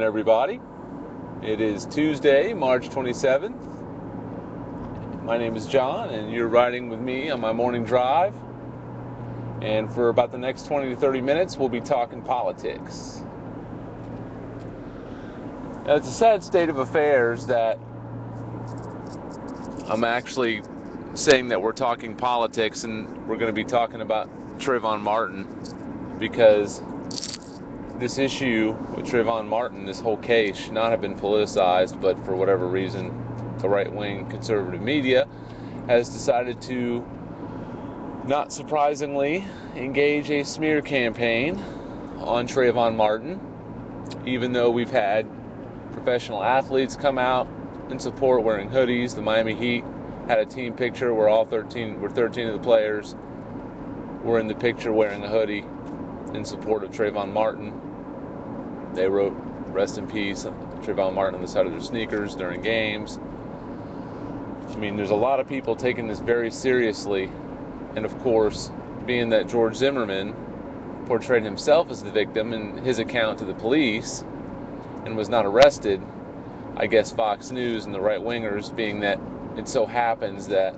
everybody. It is Tuesday, March 27th. My name is John, and you're riding with me on my morning drive. And for about the next 20 to 30 minutes, we'll be talking politics. Now, it's a sad state of affairs that I'm actually saying that we're talking politics and we're going to be talking about Trayvon Martin, because this issue with Trayvon Martin, this whole case, should not have been politicized, but for whatever reason, the right-wing conservative media has decided to, not surprisingly, engage a smear campaign on Trayvon Martin, even though we've had professional athletes come out in support wearing hoodies. The Miami Heat had a team picture where 13 of the players were in the picture wearing a hoodie in support of Trayvon Martin. They wrote, "Rest in peace, Trayvon Martin," on the side of their sneakers during games. I mean, there's a lot of people taking this very seriously. And of course, being that George Zimmerman portrayed himself as the victim in his account to the police and was not arrested, I guess Fox News and the right-wingers, being that it so happens that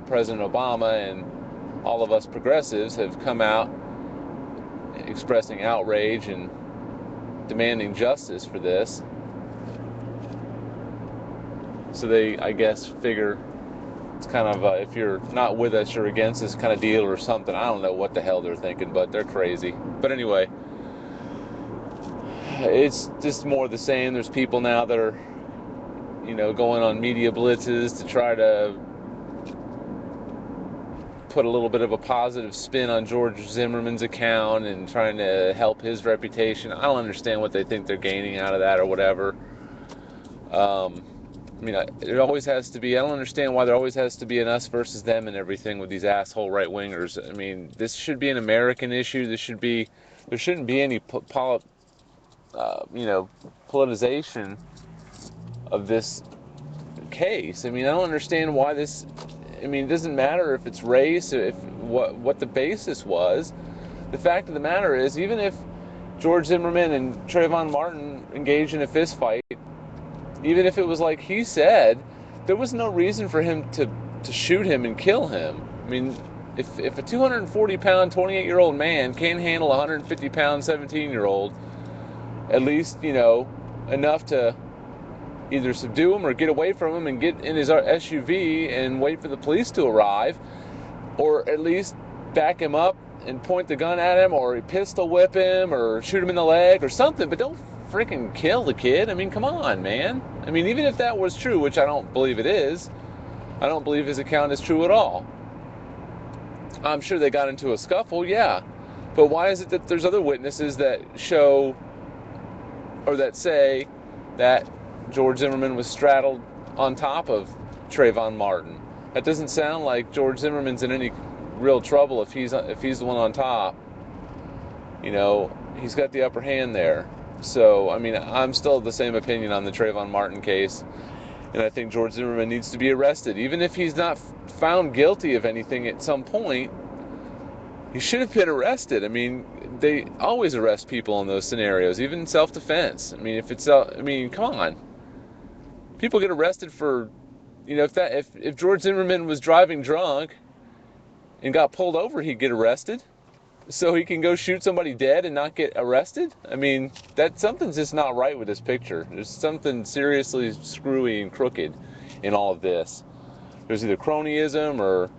President Obama and all of us progressives have come out expressing outrage and demanding justice for this. So they, I guess, figure it's kind of if you're not with us, you're against us kind of deal or something. I don't know what the hell they're thinking, but they're crazy. But anyway, it's just more of the same. There's people now that are, going on media blitzes to try to put a little bit of a positive spin on George Zimmerman's account and trying to help his reputation. I don't understand what they think they're gaining out of that or whatever. It always has to be, I don't understand why there always has to be an us versus them and everything with these asshole right-wingers. I mean, this should be an American issue. There shouldn't be any politicization of this case. I mean, I don't understand why this, it doesn't matter if it's race, if what the basis was. The fact of the matter is, even if George Zimmerman and Trayvon Martin engaged in a fist fight, even if it was like he said, there was no reason for him to shoot him and kill him. I mean, if a 240-pound, 28-year-old man can't handle a 150-pound, 17-year-old, at least, enough to either subdue him or get away from him and get in his SUV and wait for the police to arrive, or at least back him up and point the gun at him, or pistol whip him, or shoot him in the leg or something, but don't freaking kill the kid. I mean, come on, man. I mean, even if that was true, which I don't believe it is, I don't believe his account is true at all. I'm sure they got into a scuffle, yeah. But why is it that there's other witnesses that show or that say that George Zimmerman was straddled on top of Trayvon Martin? That doesn't sound like George Zimmerman's in any real trouble if he's the one on top. He's got the upper hand there. So, I'm still of the same opinion on the Trayvon Martin case, and I think George Zimmerman needs to be arrested. Even if he's not found guilty of anything at some point, he should have been arrested. I mean, they always arrest people in those scenarios, even in self-defense. Come on. People get arrested for, if George Zimmerman was driving drunk and got pulled over, he'd get arrested. So he can go shoot somebody dead and not get arrested? I mean, something's just not right with this picture. There's something seriously screwy and crooked in all of this. There's either cronyism or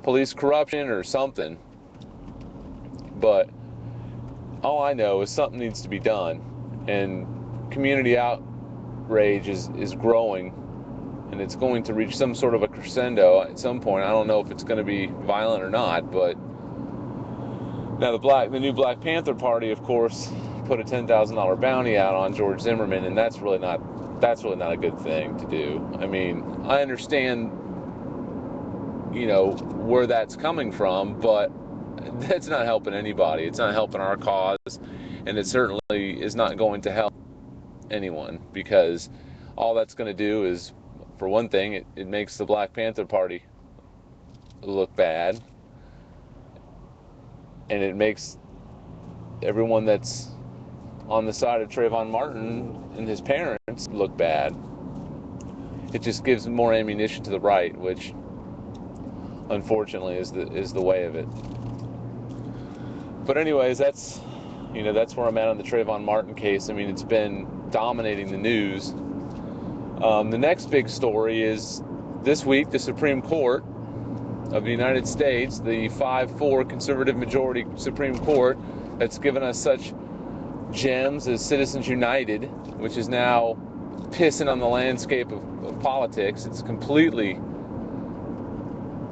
police corruption or something. But all I know is something needs to be done. And community outrage is growing. And it's going to reach some sort of a crescendo at some point. I don't know if it's going to be violent or not, but now the new Black Panther Party, of course, put a $10,000 bounty out on George Zimmerman, and that's really not a good thing to do. I mean, I understand, where that's coming from, but that's not helping anybody. It's not helping our cause, and it certainly is not going to help anyone, because all that's going to do is, for one thing, it makes the Black Panther Party look bad. And it makes everyone that's on the side of Trayvon Martin and his parents look bad. It just gives more ammunition to the right, which unfortunately is the way of it. But anyways, that's where I'm at on the Trayvon Martin case. I mean, it's been dominating the news. The next big story is this week the Supreme Court of the United States, the 5-4 conservative majority Supreme Court that's given us such gems as Citizens United, which is now pissing on the landscape of politics. It's completely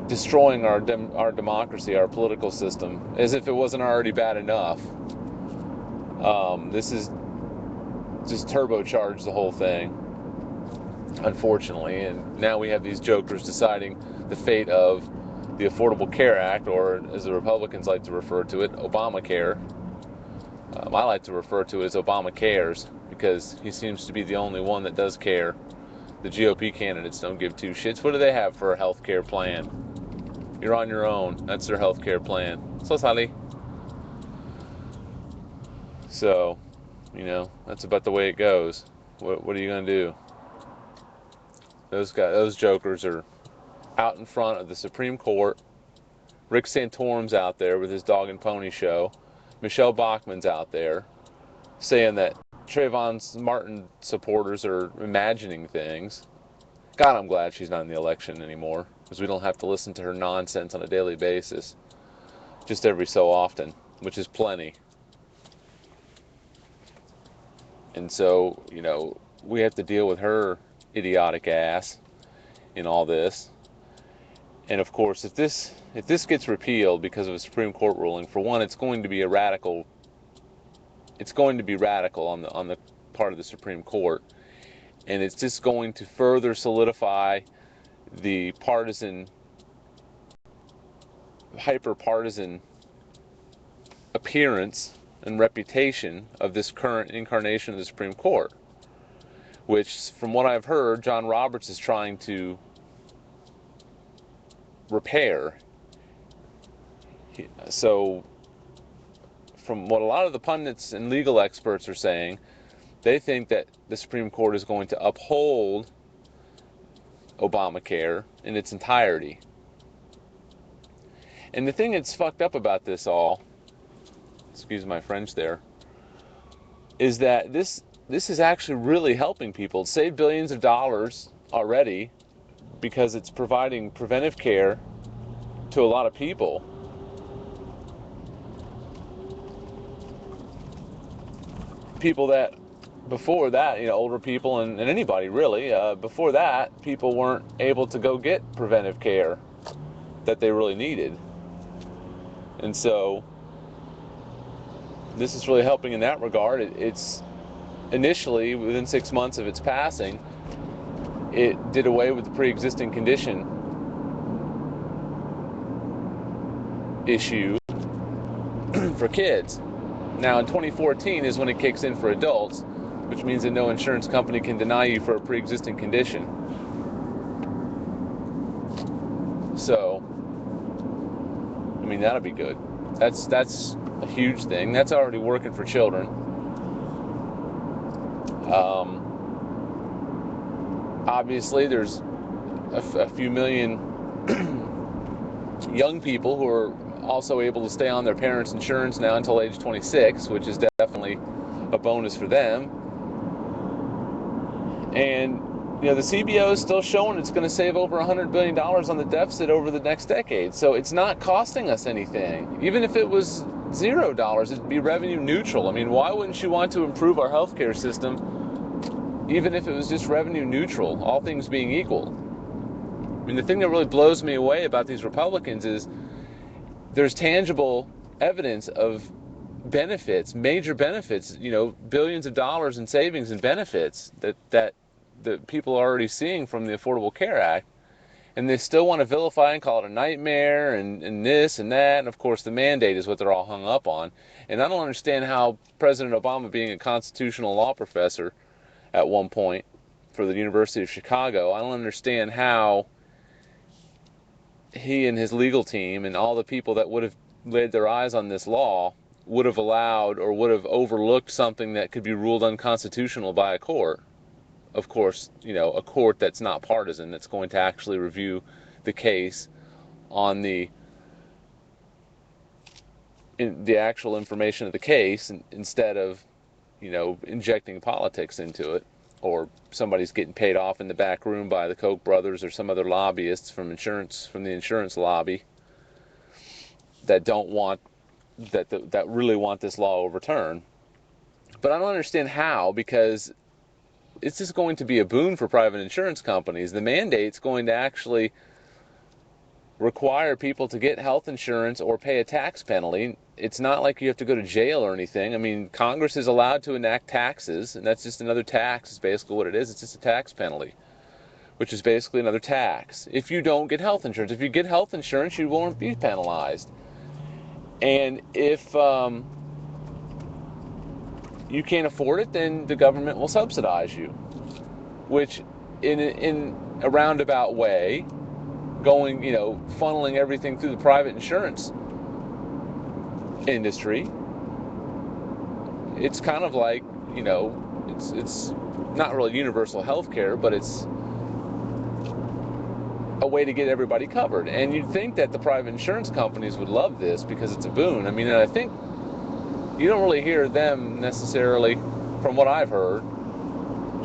destroying our democracy, our political system, as if it wasn't already bad enough. This is just turbocharged the whole thing, unfortunately, and now we have these jokers deciding the fate of the Affordable Care Act, or as the Republicans like to refer to it, Obamacare. I like to refer to it as Obama Cares, because he seems to be the only one that does care. The GOP candidates don't give two shits. What do they have for a health care plan? You're on your own. That's their health care plan. So sorry. So, that's about the way it goes. What are you going to do? Those jokers are out in front of the Supreme Court. Rick Santorum's out there with his dog and pony show. Michelle Bachmann's out there saying that Trayvon Martin supporters are imagining things. God, I'm glad she's not in the election anymore, because we don't have to listen to her nonsense on a daily basis, just every so often, which is plenty. And so, we have to deal with her idiotic ass in all this. And of course, if this gets repealed because of a Supreme Court ruling, for one, it's going to be radical on the part of the Supreme Court, and it's just going to further solidify the hyper-partisan appearance and reputation of this current incarnation of the Supreme Court, which, from what I've heard, John Roberts is trying to repair. So, from what a lot of the pundits and legal experts are saying, they think that the Supreme Court is going to uphold Obamacare in its entirety. And the thing that's fucked up about this all, excuse my French there, is that this is actually really helping people. It's saved billions of dollars already, because it's providing preventive care to a lot of people. People that before that, older people and anybody really, before that, people weren't able to go get preventive care that they really needed. And so this is really helping in that regard. It's initially, within 6 months of its passing, it did away with the pre-existing condition issue for kids. Now in 2014 is when it kicks in for adults, which means that no insurance company can deny you for a pre-existing condition. So, I mean, that'll be good. That's a huge thing. That's already working for children. Obviously, there's a few million young people who are also able to stay on their parents' insurance now until age 26, which is definitely a bonus for them. And the CBO is still showing it's going to save over $100 billion on the deficit over the next decade. So it's not costing us anything. Even if it was $0, it'd be revenue neutral. I mean, why wouldn't you want to improve our healthcare system, even if it was just revenue neutral, all things being equal? I mean, the thing that really blows me away about these Republicans is there's tangible evidence of benefits, major benefits, billions of dollars in savings and benefits that people are already seeing from the Affordable Care Act, and they still want to vilify and call it a nightmare and this and that, and of course the mandate is what they're all hung up on. And I don't understand how President Obama, being a constitutional law professor at one point for the University of Chicago, I don't understand how he and his legal team and all the people that would have laid their eyes on this law would have allowed or would have overlooked something that could be ruled unconstitutional by a court. Of course, a court that's not partisan, that's going to actually review the case on the actual information of the case, instead of injecting politics into it, or somebody's getting paid off in the back room by the Koch brothers or some other lobbyists from the insurance lobby that really want this law overturned. But I don't understand how, because it's just going to be a boon for private insurance companies. The mandate's going to actually require people to get health insurance or pay a tax penalty. It's not like you have to go to jail or anything. I mean, Congress is allowed to enact taxes, and that's just another tax. Is basically what it is. It's just a tax penalty, which is basically another tax. If you don't get health insurance, if you get health insurance, you won't be penalized. And if you can't afford it, then the government will subsidize you, which in a roundabout way, funneling everything through the private insurance industry, it's kind of like, it's not really universal health care, but it's a way to get everybody covered. And you'd think that the private insurance companies would love this because it's a boon. I mean, and I think you don't really hear them necessarily, from what I've heard,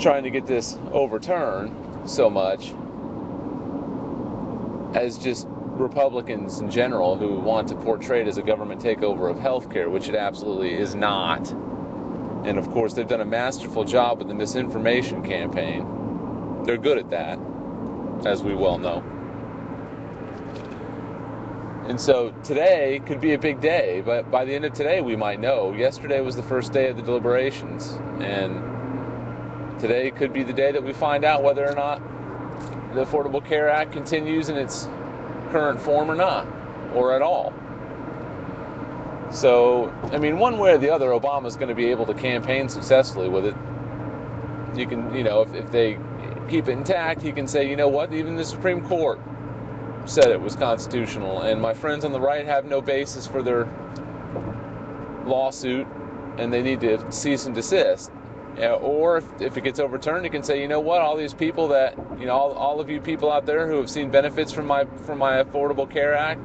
trying to get this overturned so much as just Republicans in general who want to portray it as a government takeover of healthcare, which it absolutely is not. And of course, they've done a masterful job with the misinformation campaign. They're good at that, as we well know. And so today could be a big day, but by the end of today we might know. Yesterday was the first day of the deliberations, and today could be the day that we find out whether or not the Affordable Care Act continues in its current form or not, or at all. So, I mean, one way or the other, Obama's going to be able to campaign successfully with it. You can, if they keep it intact, he can say, you know what, even the Supreme Court said it was constitutional, and my friends on the right have no basis for their lawsuit, and they need to cease and desist. Or if it gets overturned, he can say, you know what, all these people that, all of you people out there who have seen benefits from my Affordable Care Act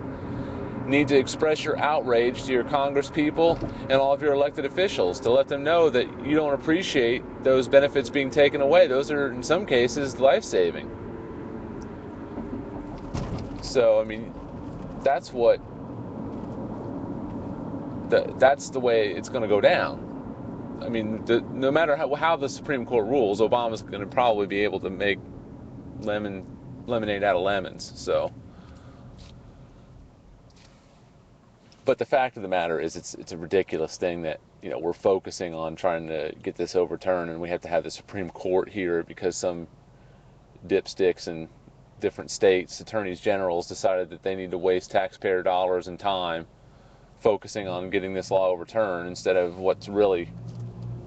need to express your outrage to your Congress people and all of your elected officials to let them know that you don't appreciate those benefits being taken away. Those are, in some cases, life-saving. So, I mean, that's the way it's going to go down. I mean, no matter how the Supreme Court rules, Obama's going to probably be able to make lemonade out of lemons. So, but the fact of the matter is, it's a ridiculous thing that we're focusing on trying to get this overturned, and we have to have the Supreme Court here because some dipsticks in different states, attorneys generals, decided that they need to waste taxpayer dollars and time focusing on getting this law overturned instead of what's really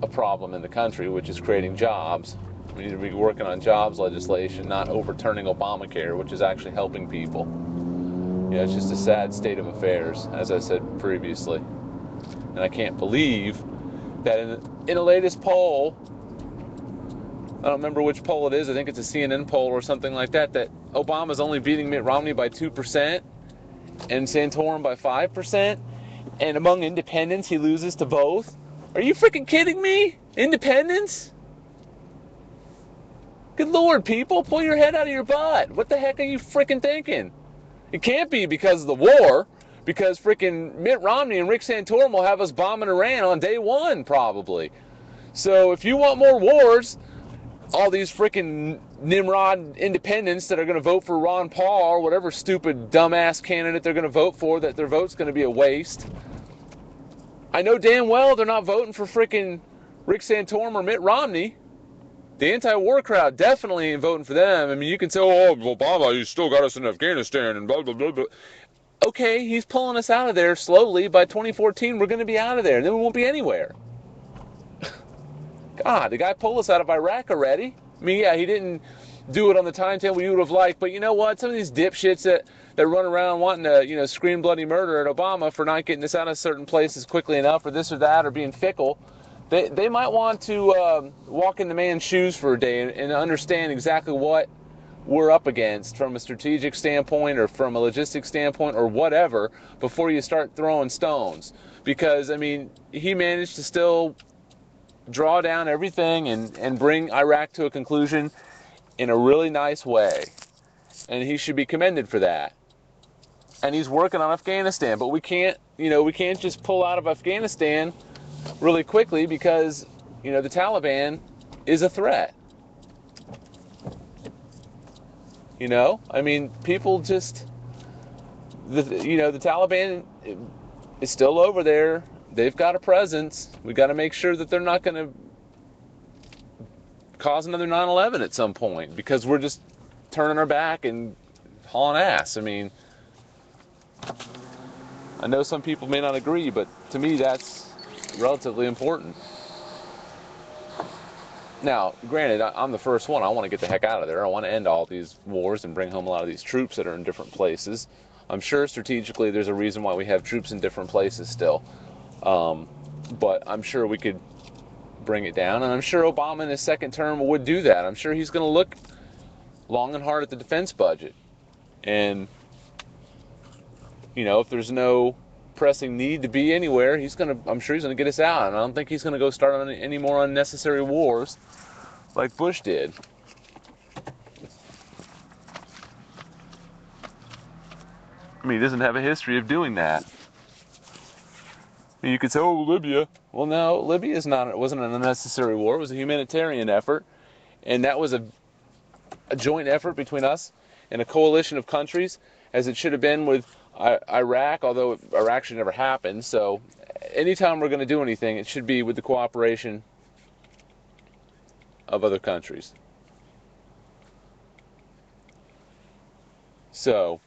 a problem in the country, which is creating jobs. We need to be working on jobs legislation, not overturning Obamacare, which is actually helping people. It's just a sad state of affairs, as I said previously. And I can't believe that in the latest poll, I don't remember which poll it is, I think it's a CNN poll or something like that, that Obama's only beating Mitt Romney by 2% and Santorum by 5%, and among independents he loses to both. Are you freaking kidding me? Independents? Good Lord, people, pull your head out of your butt. What the heck are you freaking thinking? It can't be because of the war, because freaking Mitt Romney and Rick Santorum will have us bombing Iran on day one, probably. So if you want more wars, all these freaking Nimrod independents that are going to vote for Ron Paul or whatever stupid dumbass candidate they're going to vote for, that their vote's going to be a waste. I know damn well they're not voting for freaking Rick Santorum or Mitt Romney. The anti-war crowd definitely ain't voting for them. I mean, you can say, oh, Obama, he's still got us in Afghanistan and blah, blah, blah, blah. Okay, he's pulling us out of there slowly. By 2014, we're going to be out of there. Then we won't be anywhere. God, the guy pulled us out of Iraq already. I mean, yeah, he didn't do it on the timetable you would have liked. But you know what? Some of these dipshits that run around wanting to, scream bloody murder at Obama for not getting us out of certain places quickly enough, or this or that, or being fickle, they might want to walk in the man's shoes for a day and understand exactly what we're up against from a strategic standpoint or from a logistic standpoint or whatever before you start throwing stones. Because, I mean, he managed to still draw down everything and bring Iraq to a conclusion in a really nice way. And he should be commended for that. And he's working on Afghanistan, but we can't just pull out of Afghanistan really quickly because, the Taliban is a threat. I mean, people just, the Taliban is still over there. They've got a presence. We got to make sure that they're not going to cause another 9/11 at some point because we're just turning our back and hauling ass. I mean, I know some people may not agree, but to me that's relatively important. Now, granted, I'm the first one. I want to get the heck out of there. I want to end all these wars and bring home a lot of these troops that are in different places. I'm sure strategically there's a reason why we have troops in different places still. But I'm sure we could bring it down. And I'm sure Obama in his second term would do that. I'm sure he's going to look long and hard at the defense budget. And, if there's no pressing need to be anywhere, I'm sure he's going to get us out. And I don't think he's going to go start on any more unnecessary wars like Bush did. I mean, he doesn't have a history of doing that. I mean, you could say, oh, Libya. Well, no, Libya wasn't an unnecessary war. It was a humanitarian effort. And that was a joint effort between us and a coalition of countries, as it should have been with Iraq, although Iraq should never happen. So anytime we're going to do anything, it should be with the cooperation of other countries. So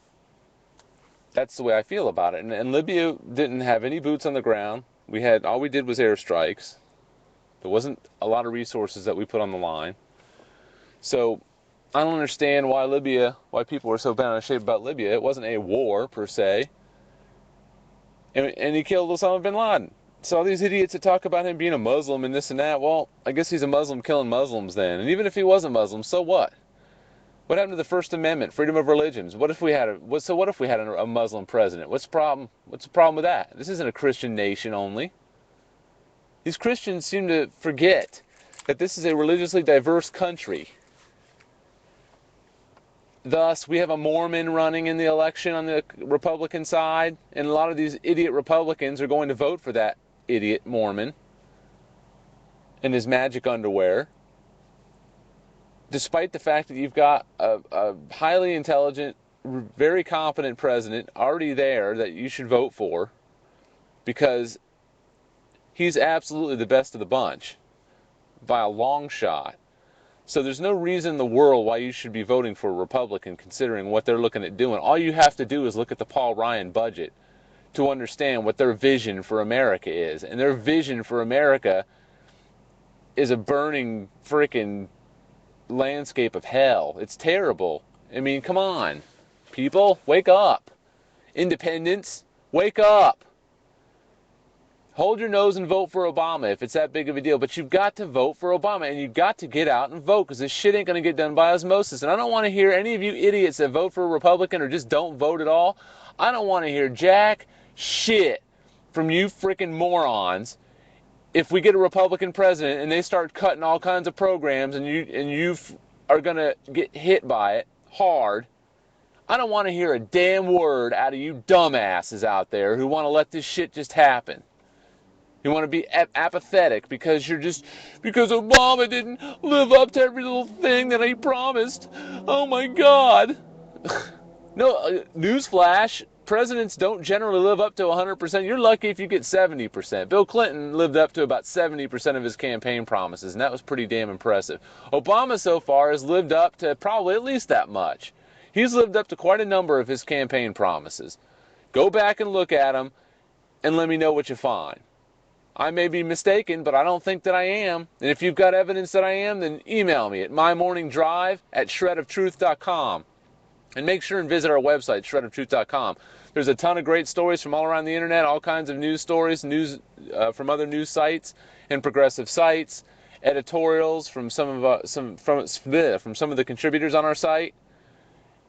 that's the way I feel about it. And Libya didn't have any boots on the ground. All we did was airstrikes. There wasn't a lot of resources that we put on the line. So I don't understand why people were so bent out of shape about Libya. It wasn't a war per se. And he killed Osama bin Laden. So all these idiots that talk about him being a Muslim and this and that, well, I guess he's a Muslim killing Muslims then. And even if he wasn't Muslim, so what? What happened to the First Amendment, freedom of religions? What if we had a Muslim president? What's the problem? What's the problem with that? This isn't a Christian nation only. These Christians seem to forget that this is a religiously diverse country. Thus, we have a Mormon running in the election on the Republican side, and a lot of these idiot Republicans are going to vote for that idiot Mormon in his magic underwear, despite the fact that you've got a highly intelligent, very competent president already there that you should vote for, because he's absolutely the best of the bunch by a long shot. So there's no reason in the world why you should be voting for a Republican considering what they're looking at doing. All you have to do is look at the Paul Ryan budget to understand what their vision for America is. And their vision for America is a burning freaking landscape of hell. It's terrible. I mean, come on. People, wake up. Independents, wake up. Hold your nose and vote for Obama if it's that big of a deal. But you've got to vote for Obama, and you've got to get out and vote, because this shit ain't going to get done by osmosis. And I don't want to hear any of you idiots that vote for a Republican or just don't vote at all. I don't want to hear jack shit from you freaking morons if we get a Republican president and they start cutting all kinds of programs and you are going to get hit by it hard. I don't want to hear a damn word out of you dumbasses out there who want to let this shit just happen. You want to be apathetic because because Obama didn't live up to every little thing that he promised. Oh my God. No, newsflash, presidents don't generally live up to 100%. You're lucky if you get 70%. Bill Clinton lived up to about 70% of his campaign promises, and that was pretty damn impressive. Obama so far has lived up to probably at least that much. He's lived up to quite a number of his campaign promises. Go back and look at them and let me know what you find. I may be mistaken, but I don't think that I am. And if you've got evidence that I am, then email me at mymorningdrive@shredoftruth.com. And make sure and visit our website, shredoftruth.com. There's a ton of great stories from all around the internet, all kinds of news stories, news from other news sites and progressive sites, editorials from some of some of the contributors on our site.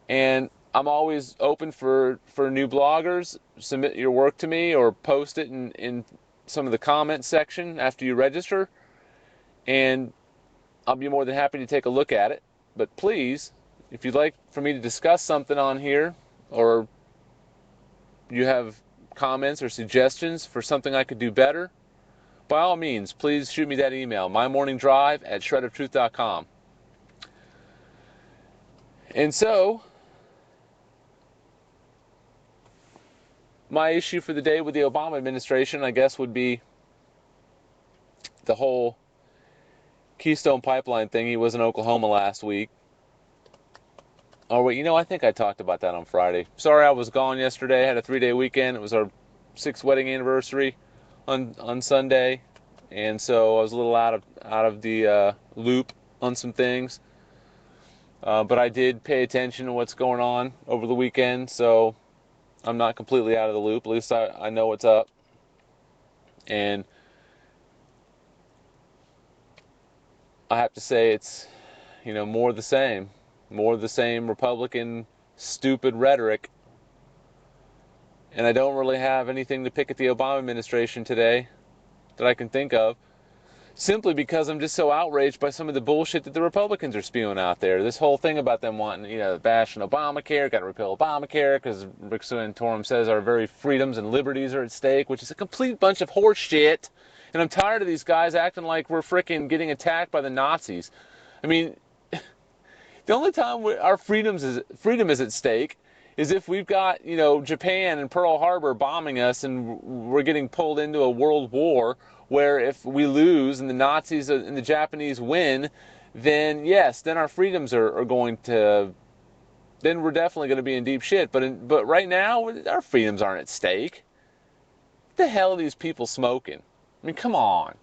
And I'm always open for new bloggers. Submit your work to me or post it in some of the comments section after you register, and I'll be more than happy to take a look at it. But please, if you'd like for me to discuss something on here, or you have comments or suggestions for something I could do better, by all means, please shoot me that email, mymorningdrive@shredoftruth.com. And so, my issue for the day with the Obama administration, I guess, would be the whole Keystone Pipeline thing. He was in Oklahoma last week. Oh, wait, I think I talked about that on Friday. Sorry I was gone yesterday. I had a 3-day weekend. It was our 6th wedding anniversary on Sunday. And so I was a little out of the loop on some things. But I did pay attention to what's going on over the weekend, so I'm not completely out of the loop. At least I know what's up. And I have to say it's, more of the same. More of the same Republican stupid rhetoric. And I don't really have anything to pick at the Obama administration today that I can think of, simply because I'm just so outraged by some of the bullshit that the Republicans are spewing out there. This whole thing about them wanting, bashing Obamacare, got to repeal Obamacare because Rick Santorum says our very freedoms and liberties are at stake, which is a complete bunch of horse shit. And I'm tired of these guys acting like we're frickin' getting attacked by the Nazis. I mean, the only time our freedom is at stake is if we've got, Japan and Pearl Harbor bombing us and we're getting pulled into a world war where if we lose and the Nazis and the Japanese win, then yes, then our freedoms are going to, then we're definitely going to be in deep shit. But right now, our freedoms aren't at stake. What the hell are these people smoking? I mean, come on.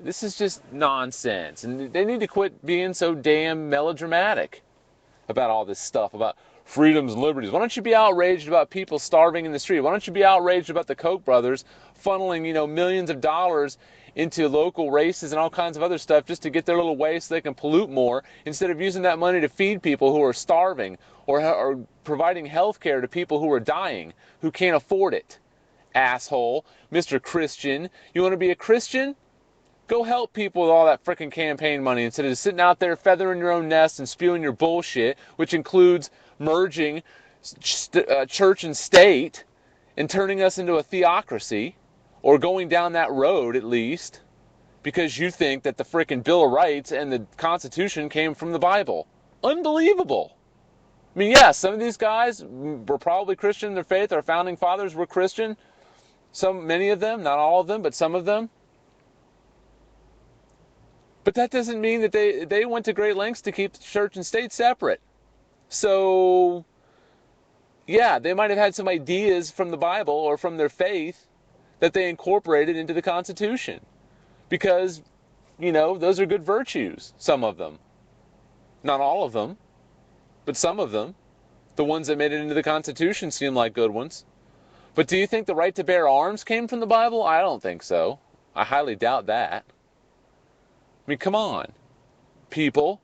This is just nonsense. And they need to quit being so damn melodramatic about all this stuff, about freedoms and liberties. Why don't you be outraged about people starving in the street? Why don't you be outraged about the Koch brothers funneling, millions of dollars into local races and all kinds of other stuff just to get their little way so they can pollute more, instead of using that money to feed people who are starving or providing health care to people who are dying, who can't afford it? Asshole. Mr. Christian. You want to be a Christian? Go help people with all that frickin' campaign money instead of sitting out there feathering your own nest and spewing your bullshit, which includes merging church and state and turning us into a theocracy, or going down that road at least, because you think that the frickin' Bill of Rights and the Constitution came from the Bible. Unbelievable. I mean, yeah, some of these guys were probably Christian in their faith. Our founding fathers were Christian. Many of them, not all of them, but some of them. But that doesn't mean that they went to great lengths to keep church and state separate. So, yeah, they might have had some ideas from the Bible or from their faith that they incorporated into the Constitution. Because, those are good virtues, some of them. Not all of them, but some of them. The ones that made it into the Constitution seem like good ones. But do you think the right to bear arms came from the Bible? I don't think so. I highly doubt that. I mean, come on, people.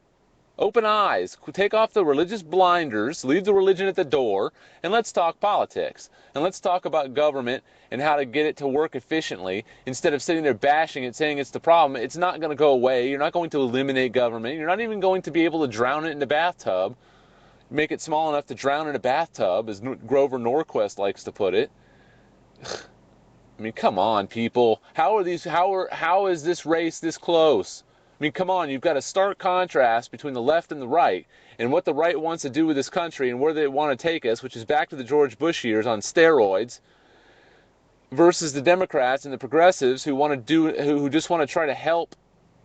Open eyes. Take off the religious blinders. Leave the religion at the door. And let's talk politics. And let's talk about government and how to get it to work efficiently, instead of sitting there bashing it, saying it's the problem. It's not going to go away. You're not going to eliminate government. You're not even going to be able to drown it in a bathtub. Make it small enough to drown in a bathtub, as Grover Norquist likes to put it. I mean, come on, people. How is this race this close? I mean, come on, you've got a stark contrast between the left and the right, and what the right wants to do with this country and where they want to take us, which is back to the George Bush years on steroids, versus the Democrats and the progressives who just want to try to help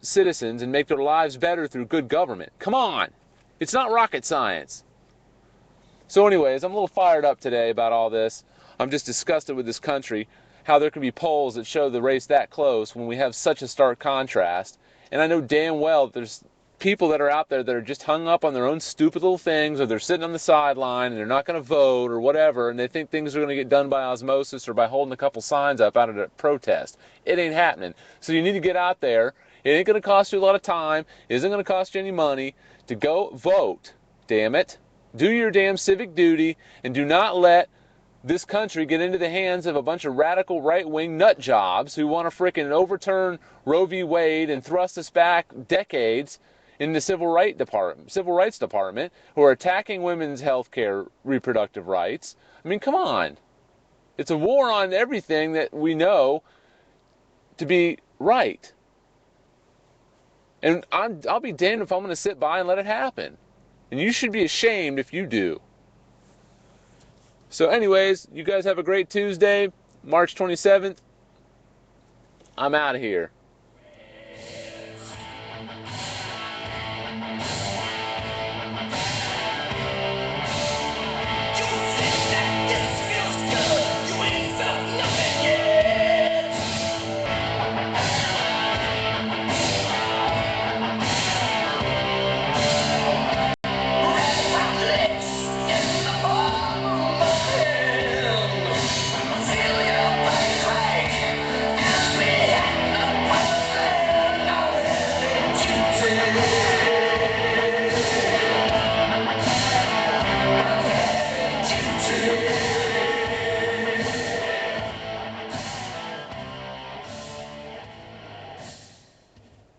citizens and make their lives better through good government. Come on. It's not rocket science. So anyways, I'm a little fired up today about all this. I'm just disgusted with this country. how there can be polls that show the race that close when we have such a stark contrast. And I know damn well that there's people that are out there that are just hung up on their own stupid little things, or they're sitting on the sideline and they're not going to vote or whatever, and they think things are going to get done by osmosis or by holding a couple signs up out at a protest. It ain't happening. So you need to get out there. It ain't going to cost you a lot of time. It isn't going to cost you any money to go vote. Damn it. Do your damn civic duty, and do not let this country get into the hands of a bunch of radical right-wing nut jobs who want to frickin' overturn Roe v. Wade and thrust us back decades in the civil rights department, who are attacking women's health care, reproductive rights. I mean, come on. It's a war on everything that we know to be right. And I'll be damned if I'm going to sit by and let it happen. And you should be ashamed if you do. So anyways, you guys have a great Tuesday, March 27th. I'm out of here.